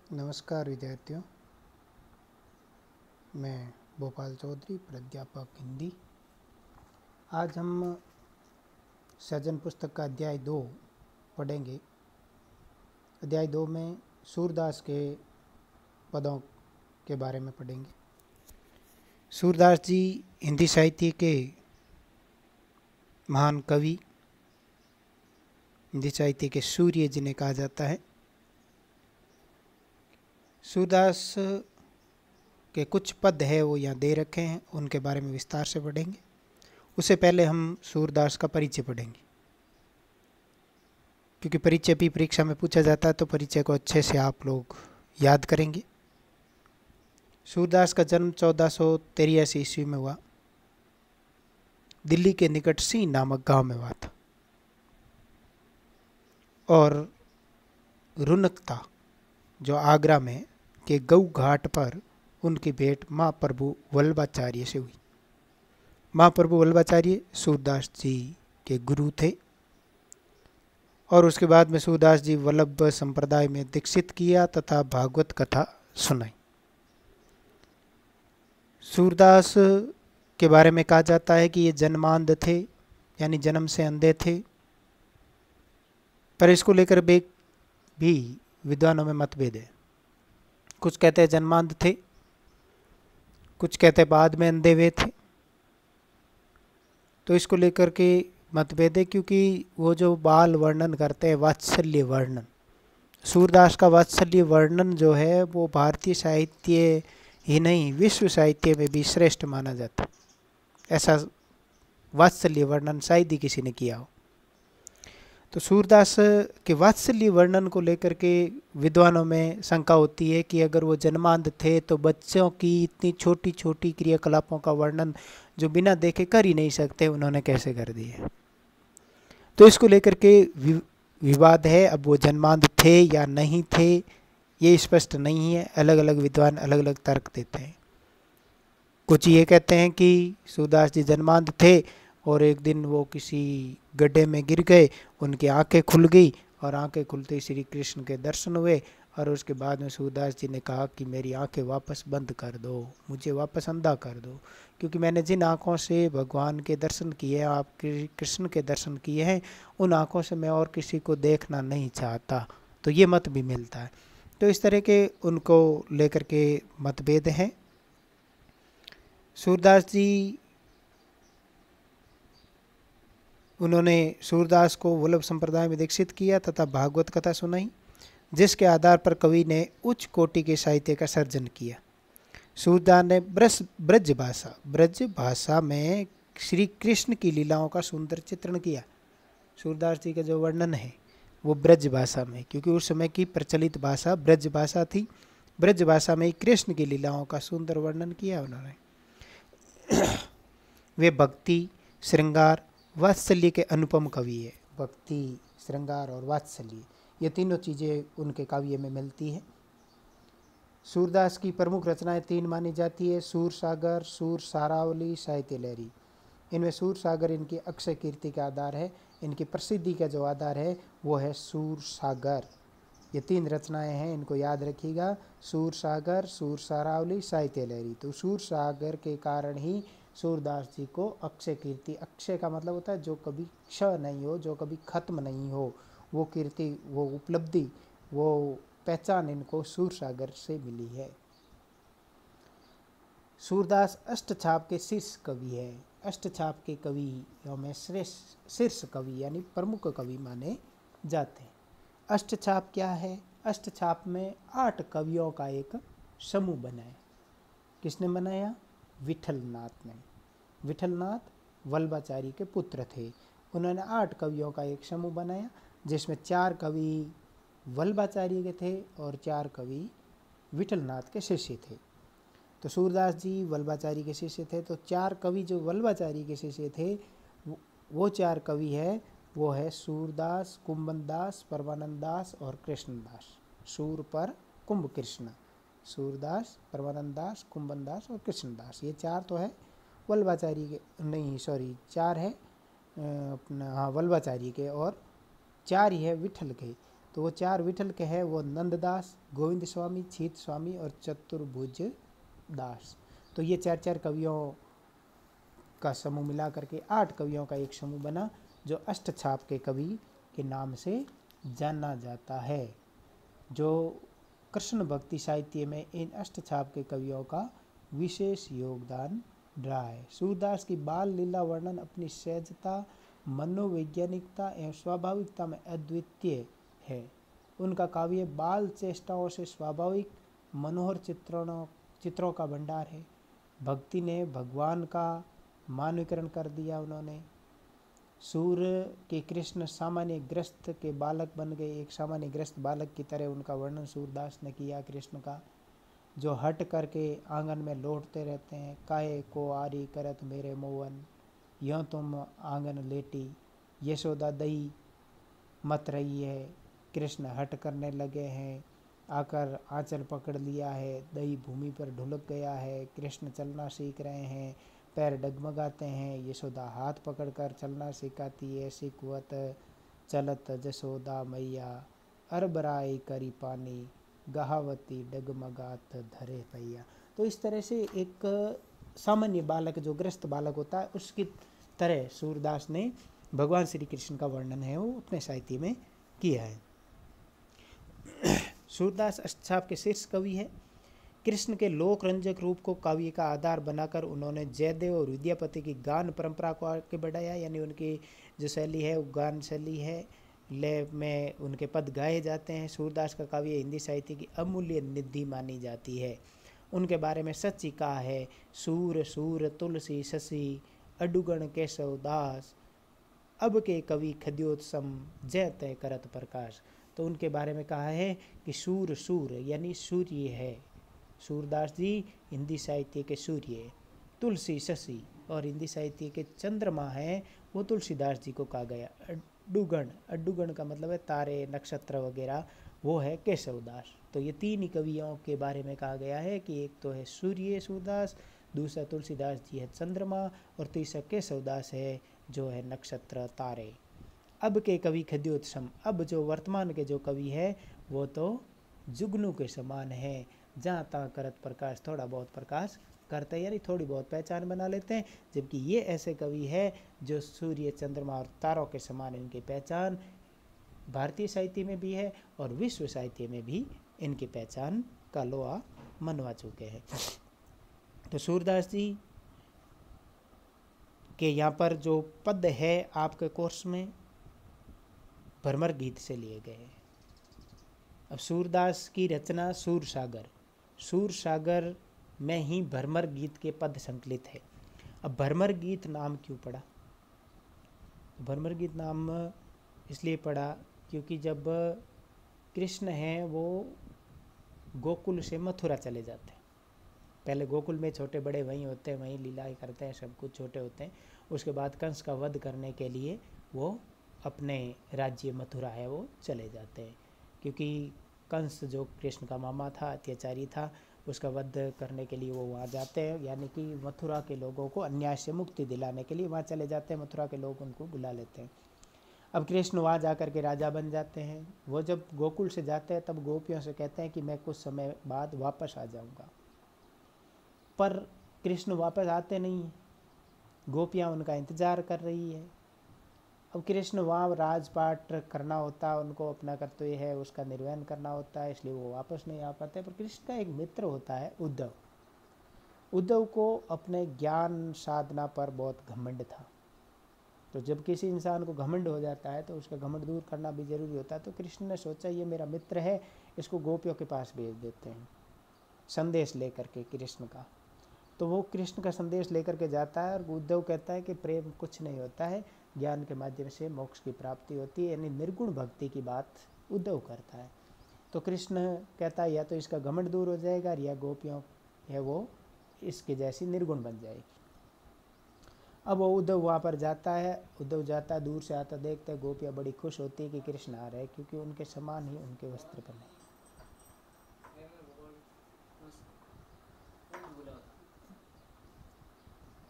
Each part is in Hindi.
नमस्कार विद्यार्थियों, मैं भोपाल चौधरी, प्राध्यापक हिंदी। आज हम सृजन पुस्तक का अध्याय 2 पढ़ेंगे। अध्याय 2 में सूरदास के पदों के बारे में पढ़ेंगे। सूरदास जी हिंदी साहित्य के महान कवि, हिंदी साहित्य के सूर्य जिन्हें कहा जाता है। सूरदास के कुछ पद है वो यहाँ दे रखे हैं, उनके बारे में विस्तार से पढ़ेंगे। उससे पहले हम सूरदास का परिचय पढ़ेंगे, क्योंकि परिचय भी परीक्षा में पूछा जाता है, तो परिचय को अच्छे से आप लोग याद करेंगे। सूरदास का जन्म 1483 ईस्वी में हुआ। दिल्ली के निकट सी नामक गांव में हुआ था। और रुनकता जो आगरा में के गऊ घाट पर उनकी भेंट महाप्रभु वल्लभाचार्य से हुई। महाप्रभु वल्लभाचार्य सूरदास जी के गुरु थे और उसके बाद में सूरदास जी वल्लभ संप्रदाय में दीक्षित किया तथा भागवत कथा सुनाई। सूरदास के बारे में कहा जाता है कि ये जन्मांध थे, यानी जन्म से अंधे थे। पर इसको लेकर भी विद्वानों में मतभेद है। कुछ कहते हैं जन्मांध थे, कुछ कहते हैं बाद में अंधे हुए थे। तो इसको लेकर के मतभेद है, क्योंकि वो जो बाल वर्णन करते हैं, वात्सल्य वर्णन, सूरदास का वात्सल्य वर्णन जो है वो भारतीय साहित्य ही नहीं विश्व साहित्य में भी श्रेष्ठ माना जाता है। ऐसा वात्सल्य वर्णन शायद ही किसी ने किया हो। तो सूरदास के वात्सल्य वर्णन को लेकर के विद्वानों में शंका होती है कि अगर वो जन्मांध थे तो बच्चों की इतनी छोटी छोटी क्रियाकलापों का वर्णन जो बिना देखे कर ही नहीं सकते, उन्होंने कैसे कर दिए। तो इसको लेकर के विवाद है। अब वो जन्मांध थे या नहीं थे ये स्पष्ट नहीं है। अलग अलग विद्वान अलग अलग तर्क देते हैं। कुछ ये कहते हैं कि सूरदास जी जन्मांध थे और एक दिन वो किसी गड्ढे में गिर गए, उनकी आंखें खुल गई और आंखें खुलते ही श्री कृष्ण के दर्शन हुए। और उसके बाद में सूरदास जी ने कहा कि मेरी आंखें वापस बंद कर दो, मुझे वापस अंधा कर दो, क्योंकि मैंने जिन आंखों से भगवान के दर्शन किए, आप कृष्ण के दर्शन किए हैं, उन आंखों से मैं और किसी को देखना नहीं चाहता। तो ये मत भी मिलता है। तो इस तरह के उनको लेकर के मतभेद हैं। सूरदास जी उन्होंने सूरदास को वल्लभ संप्रदाय में दीक्षित किया तथा भागवत कथा सुनाई, जिसके आधार पर कवि ने उच्च कोटि के साहित्य का सर्जन किया। सूरदास ने ब्रज भाषा में श्री कृष्ण की लीलाओं का सुंदर चित्रण किया। सूरदास जी का जो वर्णन है वो ब्रज भाषा में, क्योंकि उस समय की प्रचलित भाषा ब्रज भाषा थी। ब्रज भाषा में कृष्ण की लीलाओं का सुंदर वर्णन किया उन्होंने। वे भक्ति, श्रृंगार, वात्सल्य के अनुपम कवि है। भक्ति, श्रृंगार और वात्सल्य ये तीनों चीज़ें उनके काव्य में मिलती हैं। सूरदास की प्रमुख रचनाएं 3 मानी जाती है: सूर सागर, सूर सारावली, साहित्य लहरी। इनमें सूर सागर इनकी अक्षय कीर्ति का आधार है। इनकी प्रसिद्धि का जो आधार है वो है सूर सागर। ये 3 रचनाएं हैं, इनको याद रखिएगा: सूर सागर, सूर सारावली, साहित्य लहरी। तो सूर सागर के कारण ही सूरदास जी को अक्षय कीर्ति, अक्षय का मतलब होता है जो कभी क्षय नहीं हो, जो कभी खत्म नहीं हो, वो कीर्ति, वो उपलब्धि, वो पहचान इनको सूर सागर से मिली है। सूरदास अष्टछाप के शीर्ष कवि है। अष्टछाप के कवियों में श्रेष्ठ शीर्ष कवि यानी प्रमुख कवि माने जाते हैं। अष्टछाप क्या है? अष्टछाप में 8 कवियों का एक समूह बनाया। किसने बनाया? विठलनाथ ने। विठलनाथ वल्लभाचार्य के पुत्र थे। उन्होंने 8 कवियों का एक समूह बनाया, जिसमें 4 कवि वल्लभाचार्य के थे और 4 कवि विठलनाथ के शिष्य थे। तो सूरदास जी वल्लभाचार्य के शिष्य थे। तो 4 कवि जो वल्लभाचार्य के शिष्य थे, वो 4 कवि है, वो है सूरदास, कुंभनदास, परमानंद दास और कृष्णदास। सूर पर कुंभ कृष्ण, सूरदास, परमानंद दास, कुंभनदास और कृष्णदास। ये 4 तो है वल्लभाचार्य के, नहीं सॉरी 4 है अपना, हाँ, वल्लभाचार्य के, और 4 ही है विठल के। तो वो 4 विठल के हैं, वो नंददास, गोविंद स्वामी, छीत स्वामी और चतुर्भुज दास। तो ये 4 कवियों का समूह मिला करके 8 कवियों का एक समूह बना, जो अष्टछाप के कवि के नाम से जाना जाता है, जो कृष्ण भक्ति साहित्य में इन अष्टछाप के कवियों का विशेष योगदान रहा है। सूरदास की बाल लीला वर्णन अपनी सहजता, मनोवैज्ञानिकता एवं स्वाभाविकता में अद्वितीय है। उनका काव्य बाल चेष्टाओं से स्वाभाविक मनोहर चित्रों का भंडार है। भक्ति ने भगवान का मानवीकरण कर दिया उन्होंने। सूर्य के कृष्ण सामान्य ग्रस्त के बालक बन गए, एक सामान्य ग्रस्त बालक की तरह उनका वर्णन सूरदास ने किया कृष्ण का, जो हट करके आंगन में लौटते रहते हैं। काहे को आरी करत मेरे मोहन, यों तुम आंगन लेटी, यशोदा दही मत रही है। कृष्ण हट करने लगे हैं, आकर आंचल पकड़ लिया है, दही भूमि पर ढुलक गया है। कृष्ण चलना सीख रहे हैं, पैर डगमगाते हैं। यशोदा हाथ पकड़कर चलना सिखाती है। सिखवत चलत जसोदा मैया, अरबराई करी पानी, गहावती डगमगात धरे पैया। तो इस तरह से एक सामान्य बालक, जो ग्रस्त बालक होता है, उसकी तरह सूरदास ने भगवान श्री कृष्ण का वर्णन है वो अपने साहित्य में किया है। सूरदास अष्टछाप के शीर्ष कवि है। कृष्ण के लोक रंजक रूप को काव्य का आधार बनाकर उन्होंने जयदेव और विद्यापति की गान परंपरा को आगे बढ़ाया, यानी उनकी जो शैली है वो गान शैली है, लय में उनके पद गाए जाते हैं। सूरदास का काव्य हिंदी साहित्य की अमूल्य निधि मानी जाती है। उनके बारे में सच ही कहा है, सूर सूर तुलसी शशि, अडुगण केशव दास, अब के कवि खद्योत्सम, जय तय करत प्रकाश। तो उनके बारे में कहा है कि सूर सूर यानी सूर्य है, सूरदास जी हिंदी साहित्य के सूर्य। तुलसी शशि और हिंदी साहित्य के चंद्रमा हैं, वो तुलसीदास जी को कहा गया। अड्डुगण, अड्डुगण का मतलब है तारे नक्षत्र वगैरह, वो है केशवदास। तो ये 3 ही कवियों के बारे में कहा गया है कि एक तो है सूर्य सूरदास, दूसरा तुलसीदास जी है चंद्रमा, और तीसरा केशवदास है जो है नक्षत्र तारे। अब के कवि खद्योत्सम, अब जो वर्तमान के जो कवि है वो तो जुगनू के समान है, जहाँ तहाँ करत प्रकाश, थोड़ा बहुत प्रकाश करते हैं, यानी थोड़ी बहुत पहचान बना लेते हैं। जबकि ये ऐसे कवि है जो सूर्य चंद्रमा और तारों के समान, इनकी पहचान भारतीय साहित्य में भी है और विश्व साहित्य में भी इनकी पहचान का लोहा मनवा चुके हैं। तो सूरदास जी के यहाँ पर जो पद है आपके कोर्स में भ्रमर गीत से लिए गए हैं। अब सूरदास की रचना सूर सागर, सूर सागर में ही भ्रमर गीत के पद संकलित है। अब भ्रमर गीत नाम क्यों पड़ा? भ्रमर गीत नाम इसलिए पड़ा क्योंकि जब कृष्ण हैं वो गोकुल से मथुरा चले जाते हैं। पहले गोकुल में छोटे बड़े वहीं होते हैं, वहीं लीलाएं करते हैं, सब कुछ छोटे होते हैं। उसके बाद कंस का वध करने के लिए वो अपने राज्य मथुरा है वो चले जाते हैं, क्योंकि कंस जो कृष्ण का मामा था, अत्याचारी था, उसका वध करने के लिए वो वहाँ जाते हैं, यानी कि मथुरा के लोगों को अन्याय से मुक्ति दिलाने के लिए वहाँ चले जाते हैं। मथुरा के लोग उनको बुला लेते हैं। अब कृष्ण वहाँ जा कर के राजा बन जाते हैं। वो जब गोकुल से जाते हैं तब गोपियों से कहते हैं कि मैं कुछ समय बाद वापस आ जाऊँगा, पर कृष्ण वापस आते नहीं हैं। गोपियाँ उनका इंतज़ार कर रही है। अब कृष्ण वहाँ राजपाट करना होता है, उनको अपना कर्तव्य है उसका निर्वहन करना होता है, इसलिए वो वापस नहीं आ पाते। पर कृष्ण का एक मित्र होता है उद्धव। उद्धव को अपने ज्ञान साधना पर बहुत घमंड था। तो जब किसी इंसान को घमंड हो जाता है तो उसका घमंड दूर करना भी जरूरी होता है। तो कृष्ण ने सोचा ये मेरा मित्र है, इसको गोपियों के पास भेज देते हैं संदेश लेकर के कृष्ण का। तो वो कृष्ण का संदेश लेकर के जाता है और उद्धव कहता है कि प्रेम कुछ नहीं होता है, ज्ञान के माध्यम से मोक्ष की प्राप्ति होती है, यानी निर्गुण भक्ति की बात उद्धव करता है। तो कृष्ण कहता है या तो इसका घमंड दूर हो जाएगा या गोपियों है वो इसके जैसी निर्गुण बन जाएगी। अब वो उद्धव वहाँ पर जाता है, उद्धव जाता है, दूर से आता, देखते हैं गोपियाँ बड़ी खुश होती है कि कृष्ण आ रहे हैं, क्योंकि उनके समान ही उनके वस्त्र पहने।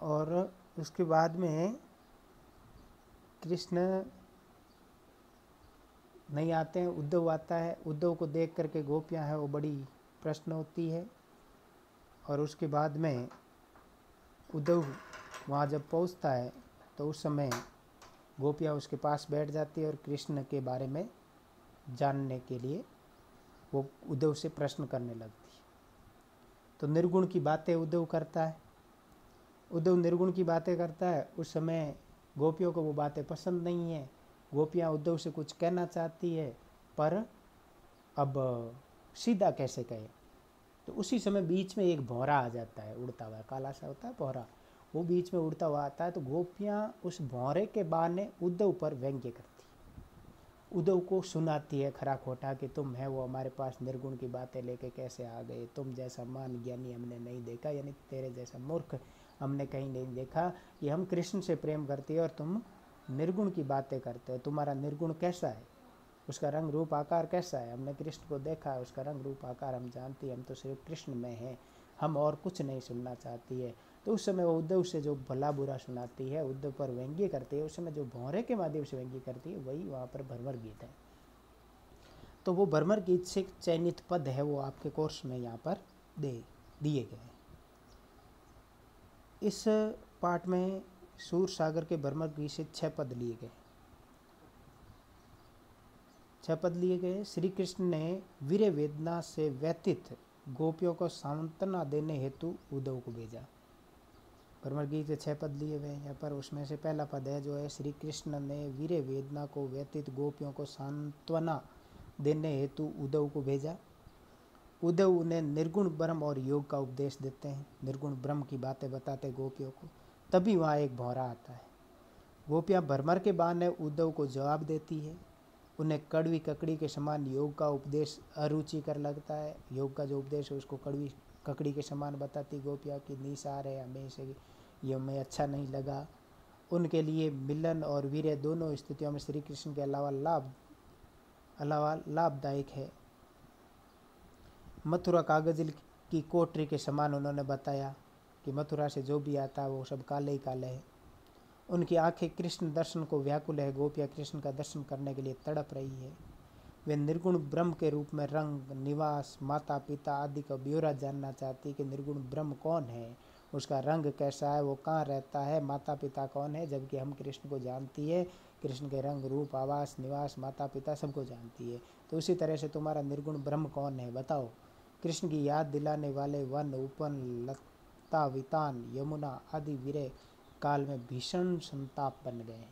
और उसके बाद में कृष्ण नहीं आते हैं। उद्धव आता है, उद्धव को देख करके गोपियाँ हैं वो बड़ी प्रश्न होती है। और उसके बाद में उद्धव वहाँ जब पहुँचता है तो उस समय गोपियाँ उसके पास बैठ जाती है और कृष्ण के बारे में जानने के लिए वो उद्धव से प्रश्न करने लगती है। तो निर्गुण की बातें उद्धव करता है, उद्धव निर्गुण की बातें करता है। उस समय गोपियों को वो बातें पसंद नहीं है। गोपियाँ उद्धव से कुछ कहना चाहती है पर अब सीधा कैसे कहे। तो उसी समय बीच में एक भौरा आ जाता है, उड़ता हुआ, काला सा होता है भौरा, वो बीच में उड़ता हुआ आता है। तो गोपियाँ उस भौरे के बहाने उद्धव पर व्यंग्य करती, उद्धव को सुनाती है खरा खोटा कि तुम है वो हमारे पास निर्गुण की बातें लेके कैसे आ गए, तुम जैसा मान ज्ञानी हमने नहीं देखा, यानी तेरे जैसा मूर्ख हमने कहीं नहीं देखा कि हम कृष्ण से प्रेम करते हैं और तुम निर्गुण की बातें करते हो। तुम्हारा निर्गुण कैसा है, उसका रंग रूप आकार कैसा है, हमने कृष्ण को देखा है, उसका रंग रूप आकार हम जानती है, हम तो सिर्फ कृष्ण में हैं, हम और कुछ नहीं सुनना चाहती है। तो उस समय वो उद्धव से जो भला बुरा सुनाती है, उद्धव पर व्यंग्य करती है, उस समय जो भौरे के माध्यम से व्यंग्य करती है वही वहाँ पर भ्रमर गीत है। तो वो भ्रमर गीत से चयनित पद है वो आपके कोर्स में यहाँ पर दिए गए। इस पाठ में सूर सागर के भ्रमर गीत से 6 पद लिए गए, 6 पद लिए गए। श्री कृष्ण ने वीर वेदना से व्यतीत गोपियों को सांत्वना देने हेतु उद्धव को भेजा। भ्रमर गीत के 6 पद लिए हुए हैं यहाँ पर। उसमें से पहला पद है जो है, श्री कृष्ण ने वीर वेदना को व्यतीत गोपियों को सांत्वना देने हेतु उद्धव को भेजा। उद्धव उन्हें निर्गुण ब्रह्म और योग का उपदेश देते हैं, निर्गुण ब्रह्म की बातें बताते गोपियों को। तभी वहाँ एक भौरा आता है। गोपियाँ भ्रमर के बहाने उद्धव को जवाब देती है। उन्हें कड़वी ककड़ी के समान योग का उपदेश अरुचिकर लगता है। योग का जो उपदेश है उसको कड़वी ककड़ी के समान बताती गोपियाँ की निसार है, हमें से ये हमें अच्छा नहीं लगा। उनके लिए मिलन और वीर्य दोनों स्थितियों में श्री कृष्ण के अलावा लाभदायक है। मथुरा कागज की कोठरी के समान उन्होंने बताया कि मथुरा से जो भी आता है वो सब काले ही काले है। उनकी आंखें कृष्ण दर्शन को व्याकुल है, गोपियाँ कृष्ण का दर्शन करने के लिए तड़प रही है। वे निर्गुण ब्रह्म के रूप में रंग, निवास, माता पिता आदि का ब्यौरा जानना चाहती कि निर्गुण ब्रह्म कौन है, उसका रंग कैसा है, वो कहाँ रहता है, माता पिता कौन है। जबकि हम कृष्ण को जानती है, कृष्ण के रंग रूप आवास निवास माता पिता सबको जानती है। तो उसी तरह से तुम्हारा निर्गुण ब्रह्म कौन है बताओ। कृष्ण की याद दिलाने वाले वन, उपवन, लता, वितान, यमुना आदि वीरे काल में भीषण संताप बन गए।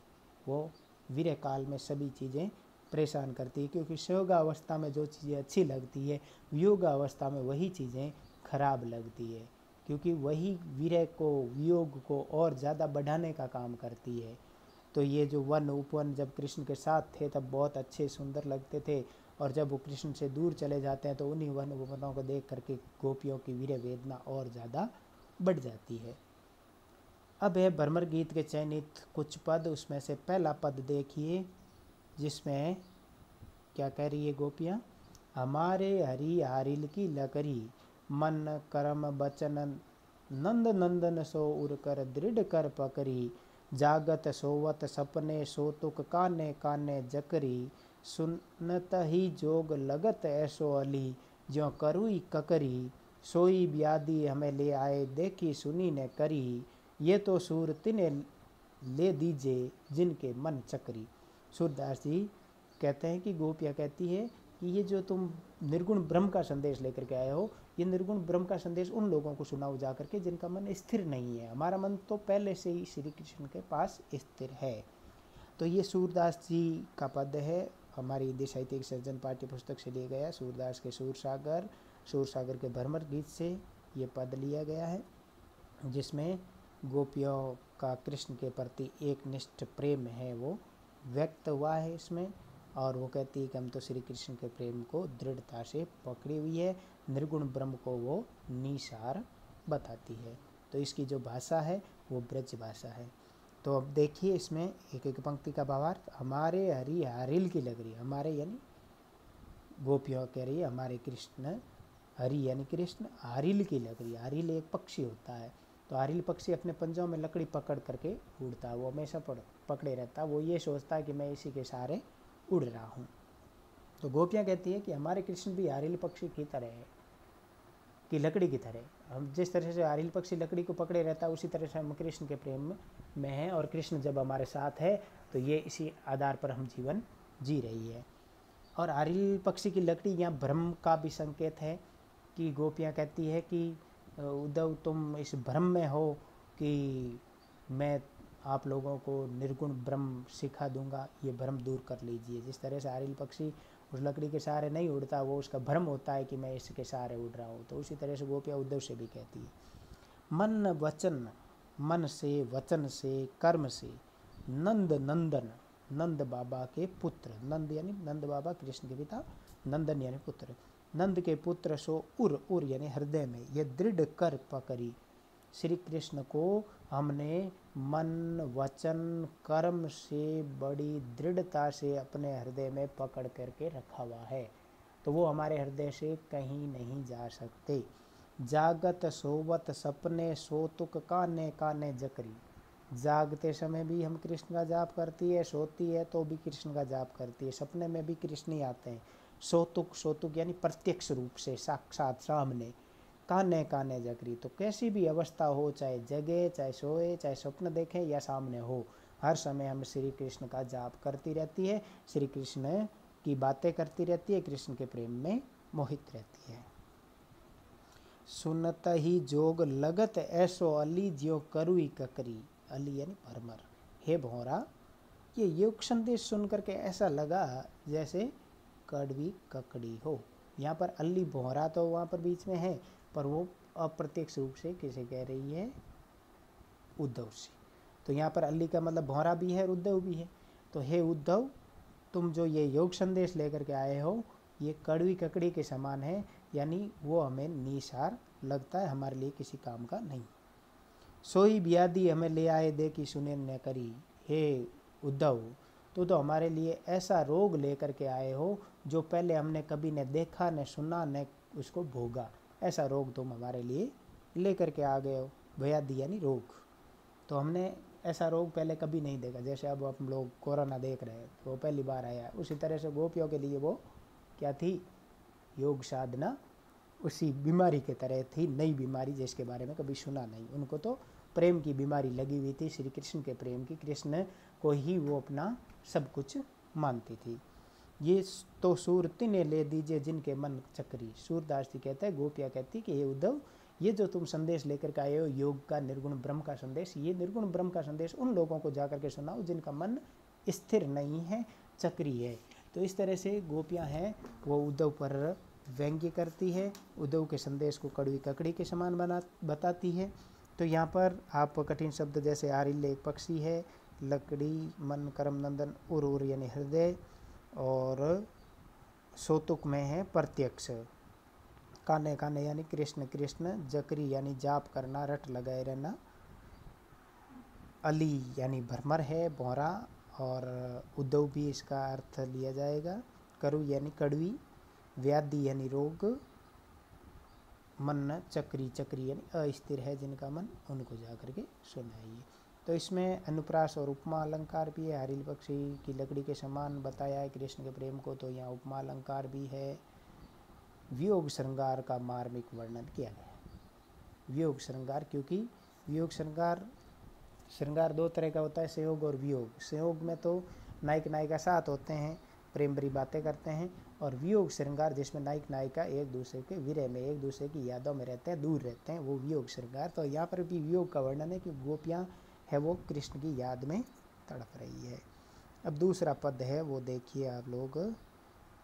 वो वीरे काल में सभी चीज़ें परेशान करती है, क्योंकि संयोगावस्था में जो चीज़ें अच्छी लगती है वियोगावस्था में वही चीज़ें खराब लगती है, क्योंकि वही विरह को, वियोग को और ज़्यादा बढ़ाने का काम करती है। तो ये जो वन उपवन जब कृष्ण के साथ थे तब बहुत अच्छे सुंदर लगते थे, और जब वो कृष्ण से दूर चले जाते हैं तो उन्हीं वन उपवनों को देख करके गोपियों की वीर वेदना और ज़्यादा बढ़ जाती है। अब है भ्रमर गीत के चयनित कुछ पद। उसमें से पहला पद देखिए जिसमें क्या कह रही है गोपियाँ, हमारे हरि हारिल की लकरी, मन कर्म बचन नंद नंदन सो उर कर दृढ़ कर पकड़ी, जागत सोवत सपने सोतुक काने काने जकरी, सुनत ही जोग लगत ऐसो अली, ज्यों करुई ककरी, सोई ब्यादी हमें ले आए देखी सुनी ने करी, ये तो सूर तिने ले दीजे जिनके मन चकरी। सूरदास जी कहते हैं कि गोपियाँ कहती है कि ये जो तुम निर्गुण ब्रह्म का संदेश लेकर के आए हो, ये निर्गुण ब्रह्म का संदेश उन लोगों को सुनाओ जा करके जिनका मन स्थिर नहीं है। हमारा मन तो पहले से ही श्री कृष्ण के पास स्थिर है। तो ये सूरदास जी का पद है, हमारी हिंदी साहित्य सर्जन पाठ्य पुस्तक से लिया गया। सूरदास के सूर सागर के भ्रमर गीत से ये पद लिया गया है, जिसमें गोपियों का कृष्ण के प्रति एक निष्ठ प्रेम है वो व्यक्त हुआ है इसमें। और वो कहती है कि हम तो श्री कृष्ण के प्रेम को दृढ़ता से पकड़ी हुई है, निर्गुण ब्रह्म को वो निसार बताती है। तो इसकी जो भाषा है वो ब्रज भाषा है। तो अब देखिए इसमें एक एक पंक्ति का भावार्थ। हमारे हरि हारिल की लग रही, हमारे यानी गोपियों कह रही है हमारे कृष्ण, हरि यानी कृष्ण, हारिल की लग रही। हारिल एक पक्षी होता है, तो हारिल पक्षी अपने पंजों में लकड़ी पकड़ करके उड़ता है, वो हमेशा पकड़े रहता है, वो ये सोचता है कि मैं इसी के सहारे उड़ रहा हूँ। तो गोपियाँ कहती है कि हमारे कृष्ण भी आरिल पक्षी की तरह है, कि लकड़ी की तरह। हम जिस तरह से आरिल पक्षी लकड़ी को पकड़े रहता है उसी तरह से हम कृष्ण के प्रेम में हैं, और कृष्ण जब हमारे साथ है तो ये इसी आधार पर हम जीवन जी रही है। और आरिल पक्षी की लकड़ी यहाँ भ्रम का भी संकेत है कि गोपियाँ कहती है कि उद्धव तुम इस भ्रम में हो कि मैं आप लोगों को निर्गुण ब्रह्म सिखा दूंगा, ये भ्रम दूर कर लीजिए। जिस तरह से आरिल पक्षी उस लकड़ी के सहारे नहीं उड़ता, वो उसका भ्रम होता है कि मैं इसके सहारे उड़ रहा हूँ, तो उसी तरह से गोपियाँ उद्धव से भी कहती है मन वचन, मन से वचन से कर्म से नंद नंदन, नंद बाबा के पुत्र, नंद यानी नंद बाबा कृष्ण के पिता, नंदन यानी पुत्र, नंद के पुत्र सो उर, उर यानी हृदय में, ये दृढ़ कर पकड़ी। श्री कृष्ण को हमने मन वचन कर्म से बड़ी दृढ़ता से अपने हृदय में पकड़ करके रखा हुआ है, तो वो हमारे हृदय से कहीं नहीं जा सकते। जागत सोवत सपने सोतुक काने काने जकरी, जागते समय भी हम कृष्ण का जाप करती है, सोती है तो भी कृष्ण का जाप करती है, सपने में भी कृष्ण ही आते हैं। सोतुक, सोतुक यानी प्रत्यक्ष रूप से साक्षात सामने, काने काने जकरी, तो कैसी भी अवस्था हो, चाहे जगे चाहे सोए चाहे स्वप्न देखें या सामने हो, हर समय हम श्री कृष्ण का जाप करती रहती है, श्री कृष्ण की बातें करती रहती है, कृष्ण के प्रेम में मोहित रहती है। सुनत ही जोग लगत ऐसो अली ज्यो करुई ककरी, अली यानी भरमर, हे भौरा, ये योग संदेश सुन करके ऐसा लगा जैसे कड़वी ककड़ी हो। यहाँ पर अली भौरा तो वहाँ पर बीच में है, पर वो अप्रत्यक्ष रूप से किसे कह रही है, उद्धव से। तो यहाँ पर अली का मतलब भौरा भी है और उद्धव भी है। तो हे उद्धव, तुम जो ये योग संदेश लेकर के आए हो ये कड़वी ककड़ी के समान है, यानी वो हमें निसार लगता है, हमारे लिए किसी काम का नहीं। सोई ब्याधि हमें ले आए दे कि सुने न करी, हे उद्धव, तो हमारे लिए ऐसा रोग लेकर के आए हो जो पहले हमने कभी न देखा न सुना न उसको भोगा, ऐसा रोग तुम हमारे लिए लेकर के आ गए हो। व्याधि यानी रोग, तो हमने ऐसा रोग पहले कभी नहीं देखा। जैसे अब हम लोग कोरोना देख रहे हैं तो वो पहली बार आया, उसी तरह से गोपियों के लिए वो क्या थी, योग साधना उसी बीमारी के तरह थी, नई बीमारी जिसके बारे में कभी सुना नहीं। उनको तो प्रेम की बीमारी लगी हुई थी, श्री कृष्ण के प्रेम की, कृष्ण को ही वो अपना सब कुछ मानती थी। ये तो सूरती ने ले दीजिए जिनके मन चक्री, सूरदास जी कहते हैं, गोपिया कहती कि ये उद्धव, ये जो तुम संदेश लेकर के आए हो योग का, निर्गुण ब्रह्म का संदेश, ये निर्गुण ब्रह्म का संदेश उन लोगों को जाकर के सुनाओ जिनका मन स्थिर नहीं है, चक्री है। तो इस तरह से गोपियाँ हैं वो उद्धव पर व्यंग्य करती है, उद्धव के संदेश को कड़वी ककड़ी के समान बताती है। तो यहाँ पर आप कठिन शब्द जैसे आरिल्य एक पक्षी है, लकड़ी, मन, कर्म, नंदन, उर यानी हृदय, और सोतुक में है प्रत्यक्ष, काने काने यानी कृष्ण कृष्ण, जकरी यानी जाप करना, रट लगाए रहना, अली यानी भरमर है, भौरा, और उद्धव भी इसका अर्थ लिया जाएगा, करु यानी कड़वी, व्याधि यानी रोग, मन चक्री, चक्री यानी अस्थिर है जिनका मन, उनको जा करके सुनाइए। तो इसमें अनुप्रास और उपमा अलंकार भी है, हरिल पक्षी की लकड़ी के समान बताया है कृष्ण के प्रेम को, तो यहाँ उपमा अलंकार भी है। वियोग श्रृंगार का मार्मिक वर्णन किया गया है। वियोग श्रृंगार, क्योंकि वियोग श्रृंगार दो तरह का होता है, संयोग और वियोग। संयोग में तो नायक नायिका साथ होते हैं, प्रेम भरी बातें करते हैं, और वियोग श्रृंगार जिसमें नायक नायिका एक दूसरे के विरह में, एक दूसरे की यादों में रहते हैं, दूर रहते हैं, वो वियोग श्रृंगार। तो यहाँ पर भी वियोग का वर्णन है कि गोपियाँ है वो कृष्ण की याद में तड़प रही है। अब दूसरा पद है वो देखिए आप लोग,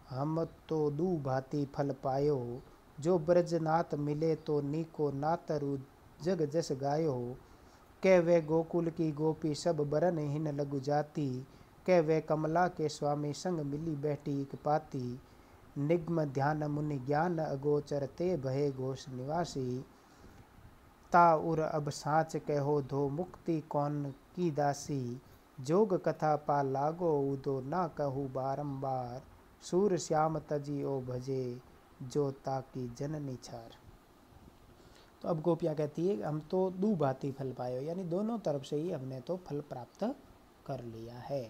हम तो दू भांति फल पायो, जो ब्रजनाथ मिले तो नीको, नातरु जग जस गायो, कह वे गोकुल की गोपी सब बरन हिन लगु जाती, कह वे कमला के स्वामी संग मिली बैठी एक पाती, निगम ध्यान मुनि ज्ञान अगोचर ते भये घोष निवासी, ता उर अब साँच कहो धो मुक्ति कौन की दासी, जोग कथा पा लागो उदो ना कहू बारंबार, सूर श्याम तजी ओ भजे जो ताकी जननी छार। तो अब गोपियाँ कहती है हम तो दू भांति फल पाए, यानी दोनों तरफ से ही हमने तो फल प्राप्त कर लिया है।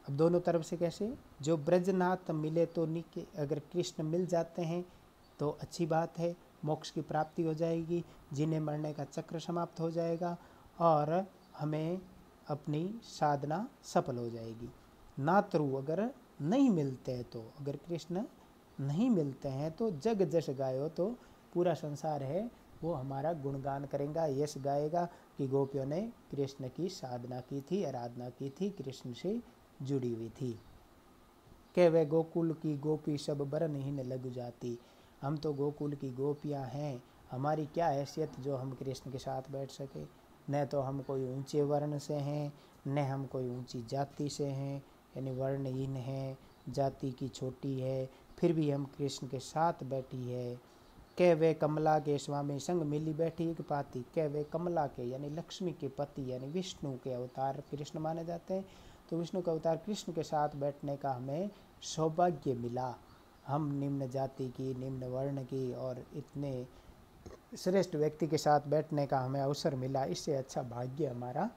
अब दोनों तरफ से कैसे, जो ब्रजनाथ मिले तो निके, अगर कृष्ण मिल जाते हैं तो अच्छी बात है, मोक्ष की प्राप्ति हो जाएगी, जिन्हें मरने का चक्र समाप्त हो जाएगा और हमें अपनी साधना सफल हो जाएगी। नातरु, अगर नहीं मिलते हैं तो, अगर कृष्ण नहीं मिलते हैं तो जग जश गायो, तो पूरा संसार है वो हमारा गुणगान करेगा, यश गाएगा कि गोपियों ने कृष्ण की साधना की थी, आराधना की थी, कृष्ण से जुड़ी हुई थी। के वे गोकुल की गोपी सब बरनहीन लग जाती, हम तो गोकुल की गोपियां हैं, हमारी क्या हैसियत जो हम कृष्ण के साथ बैठ सके। न तो हम कोई ऊंचे वर्ण से हैं, न हम कोई ऊंची जाति से हैं, यानी वर्णहीन हैं, जाति की छोटी है, फिर भी हम कृष्ण के साथ बैठी है। कह वे कमला के स्वामी संग मिली बैठी एक पाती, कह वे कमला के यानी लक्ष्मी के पति यानी विष्णु के अवतार कृष्ण माने जाते हैं, तो विष्णु का अवतार कृष्ण के साथ बैठने का हमें सौभाग्य मिला। हम निम्न जाति की, निम्न वर्ण की और इतने श्रेष्ठ व्यक्ति के साथ बैठने का हमें अवसर मिला, इससे अच्छा भाग्य हमारा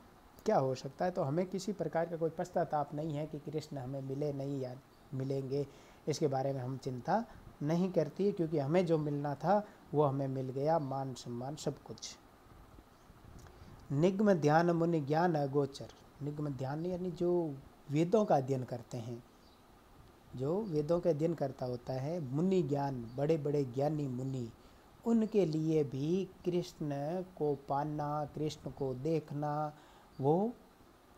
क्या हो सकता है। तो हमें किसी प्रकार का कोई पश्चाताप नहीं है कि कृष्ण हमें मिले नहीं या मिलेंगे, इसके बारे में हम चिंता नहीं करती है, क्योंकि हमें जो मिलना था वो हमें मिल गया, मान सम्मान सब कुछ। निगम ध्यान मुनि ज्ञान अगोचर, निगम ध्यान यानी जो वेदों का अध्ययन करते हैं, जो वेदों का अध्ययन करता होता है, मुनि ज्ञान, बड़े बड़े ज्ञानी मुनि, उनके लिए भी कृष्ण को पाना, कृष्ण को देखना, वो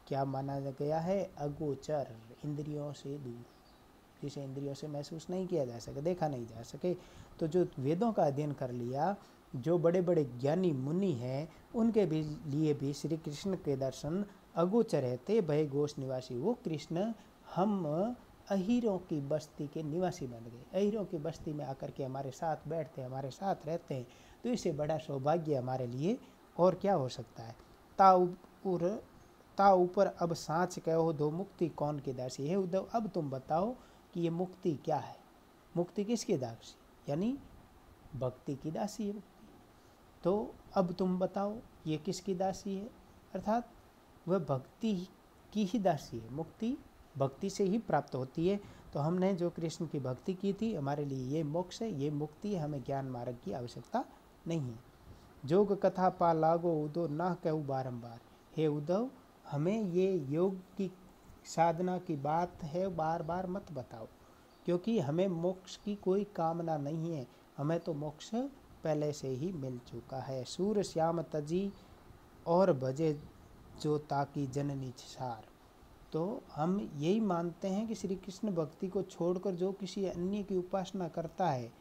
क्या माना गया है, अगोचर, इंद्रियों से दूर, जिसे इंद्रियों से महसूस नहीं किया जा सके, देखा नहीं जा सके। तो जो वेदों का अध्ययन कर लिया, जो बड़े बड़े ज्ञानी मुनि हैं, उनके भी लिए भी श्री कृष्ण के दर्शन अगोचर है। ते भय घोष निवासी, वो कृष्ण हम अहीरों की बस्ती के निवासी बन गए, अहीरों की बस्ती में आकर के हमारे साथ बैठते हैं, हमारे साथ रहते हैं, तो इससे बड़ा सौभाग्य हमारे लिए और क्या हो सकता है। ता ऊपर अब सांच कहो दो मुक्ति कौन की दासी है। उद्धव, अब तुम बताओ कि ये मुक्ति क्या है, मुक्ति किसकी दासी, यानी भक्ति की दासी है मुक्ति। तो अब तुम बताओ ये किसकी दासी है, अर्थात वह भक्ति की ही दासी है, मुक्ति भक्ति से ही प्राप्त होती है। तो हमने जो कृष्ण की भक्ति की थी, हमारे लिए ये मोक्ष है, ये मुक्ति है, हमें ज्ञान मार्ग की आवश्यकता नहीं है। जोग कथा पा लागो उदो ना कहूँ बारंबार, हे उद्धव हमें ये योग की साधना की बात है बार बार मत बताओ, क्योंकि हमें मोक्ष की कोई कामना नहीं है, हमें तो मोक्ष पहले से ही मिल चुका है। सूर श्याम तजी और भजे जो ताकि जननी सार, तो हम यही मानते हैं कि श्री कृष्ण भक्ति को छोड़कर जो किसी अन्य की उपासना करता है,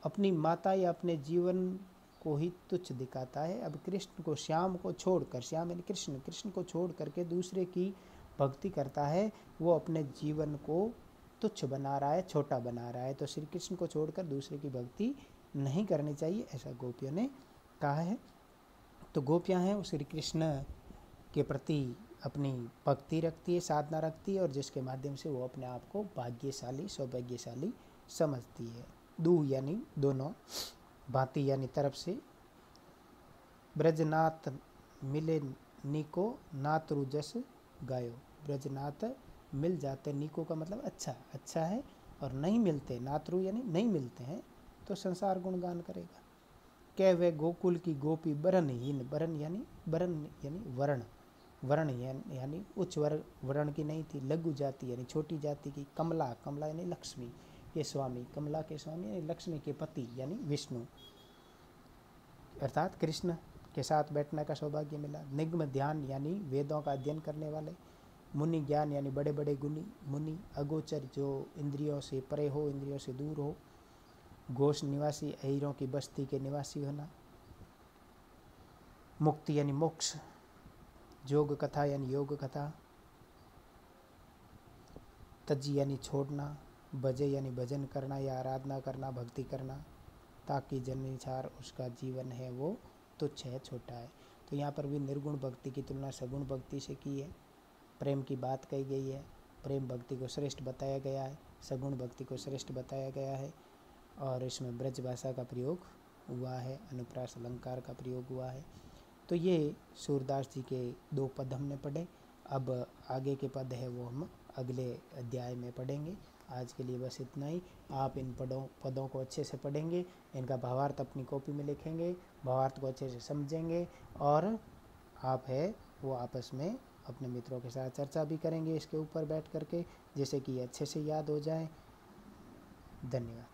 अपनी माता या अपने जीवन को ही तुच्छ दिखाता है। अब कृष्ण को, श्याम को छोड़कर, श्याम यानी कृष्ण, कृष्ण को छोड़ करके दूसरे की भक्ति करता है, वो अपने जीवन को तुच्छ बना रहा है, छोटा बना रहा है। तो श्री कृष्ण को छोड़कर दूसरे की भक्ति नहीं करनी चाहिए, ऐसा गोपियों ने कहा है। तो गोपियाँ हैं वो श्री कृष्ण के प्रति अपनी भक्ति रखती है, साधना रखती है, और जिसके माध्यम से वो अपने आप को भाग्यशाली, सौभाग्यशाली समझती है। दू यानी दोनों, भांति यानी तरफ से। ब्रजनाथ मिले निको नाथ रुजस गायो, ब्रजनाथ मिल जाते, निको का मतलब अच्छा, अच्छा है, और नहीं मिलते, नातरु यानी नहीं मिलते हैं, तो संसार गुणगान करेगा। कह वे गोकुल की गोपी बरनहीन, बरन यानी वर्ण, वर्ण यानी उच्च वर्ण की नहीं थी, लघु जाति यानी छोटी जाति की, कमला, कमला यानी लक्ष्मी के स्वामी, कमला के स्वामी यानी लक्ष्मी के पति यानी विष्णु, अर्थात कृष्ण के साथ बैठने का सौभाग्य मिला। निगम ध्यान यानी वेदों का अध्ययन करने वाले, मुनि ज्ञान यानी बड़े बड़े गुणी मुनि, अगोचर जो इंद्रियों से परे हो, इंद्रियों से दूर हो, घोष निवासी अहीरों की बस्ती के निवासी होना, मुक्ति यानी मोक्ष, योग कथा यानी योग कथा, तजी यानी छोड़ना, भजे यानी भजन करना या आराधना करना, भक्ति करना, ताकि जन्निसार उसका जीवन है वो तुच्छ है, छोटा है। तो यहाँ पर भी निर्गुण भक्ति की तुलना सगुण भक्ति से की है, प्रेम की बात कही गई है, प्रेम भक्ति को श्रेष्ठ बताया गया है, सगुण भक्ति को श्रेष्ठ बताया गया है, और इसमें ब्रज भाषा का प्रयोग हुआ है, अनुप्रास अलंकार का प्रयोग हुआ है। तो ये सूरदास जी के 2 पद हमने पढ़े। अब आगे के पद है वो हम अगले अध्याय में पढ़ेंगे। आज के लिए बस इतना ही। आप इन पदों को अच्छे से पढ़ेंगे, इनका भावार्थ अपनी कॉपी में लिखेंगे, भावार्थ को अच्छे से समझेंगे, और आप है वो आपस में अपने मित्रों के साथ चर्चा भी करेंगे इसके ऊपर बैठ करके, जिससे कि अच्छे से याद हो जाए। धन्यवाद।